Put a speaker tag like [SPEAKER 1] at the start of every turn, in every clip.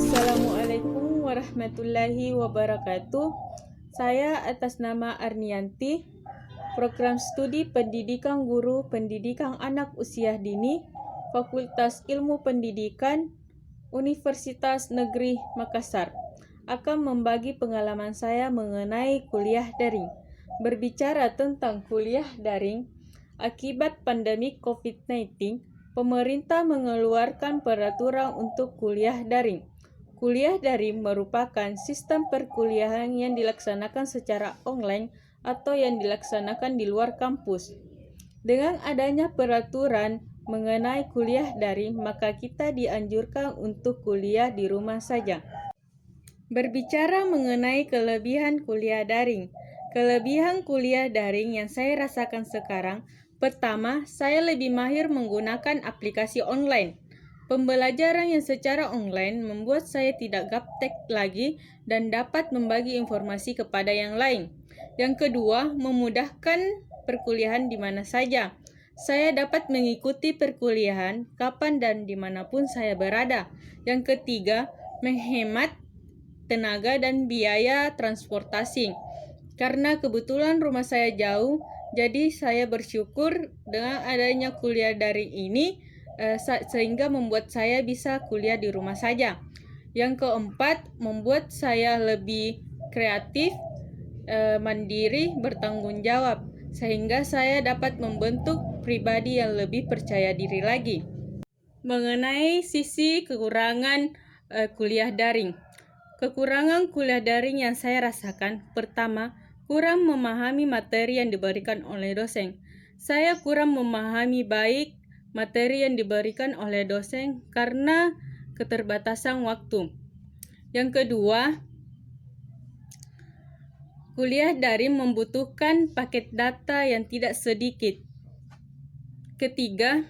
[SPEAKER 1] Assalamualaikum warahmatullahi wabarakatuh. Saya atas nama Arnianti, Program Studi Pendidikan Guru Pendidikan Anak Usia Dini, Fakultas Ilmu Pendidikan, Universitas Negeri Makassar, akan membagi pengalaman saya mengenai kuliah daring. Berbicara tentang kuliah daring, akibat pandemi COVID-19, pemerintah mengeluarkan peraturan untuk kuliah daring. Kuliah daring merupakan sistem perkuliahan yang dilaksanakan secara online atau yang dilaksanakan di luar kampus. Dengan adanya peraturan mengenai kuliah daring, maka kita dianjurkan untuk kuliah di rumah saja. Berbicara mengenai kelebihan kuliah daring. Kelebihan kuliah daring yang saya rasakan sekarang, pertama, saya lebih mahir menggunakan aplikasi online. Pembelajaran yang secara online membuat saya tidak gaptek lagi dan dapat membagi informasi kepada yang lain. Yang kedua, memudahkan perkuliahan di mana saja. Saya dapat mengikuti perkuliahan kapan dan dimanapun saya berada. Yang ketiga, menghemat tenaga dan biaya transportasi. Karena kebetulan rumah saya jauh, jadi saya bersyukur dengan adanya kuliah daring ini sehingga membuat saya bisa kuliah di rumah saja. Yang keempat, membuat saya lebih kreatif, mandiri, bertanggung jawab, sehingga saya dapat membentuk pribadi yang lebih percaya diri lagi. Mengenai sisi kekurangan kuliah daring. Kekurangan kuliah daring yang saya rasakan, pertama, kurang memahami materi yang diberikan oleh dosen. Saya kurang memahami baik materi yang diberikan oleh dosen karena keterbatasan waktu. Yang kedua, kuliah daring membutuhkan paket data yang tidak sedikit. Ketiga,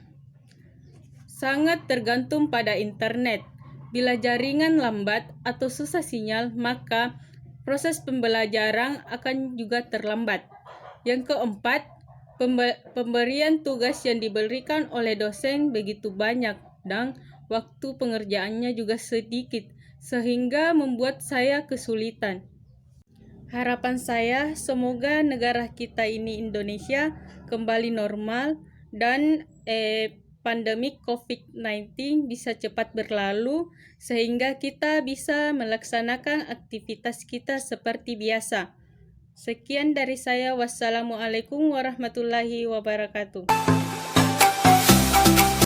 [SPEAKER 1] sangat tergantung pada internet. Bila jaringan lambat atau susah sinyal, maka proses pembelajaran akan juga terlambat. Yang keempat, pemberian tugas yang diberikan oleh dosen begitu banyak dan waktu pengerjaannya juga sedikit, sehingga membuat saya kesulitan. Harapan saya, semoga negara kita ini Indonesia kembali normal dan pandemi COVID-19 bisa cepat berlalu sehingga kita bisa melaksanakan aktivitas kita seperti biasa. Sekian dari saya. Wassalamualaikum warahmatullahi wabarakatuh.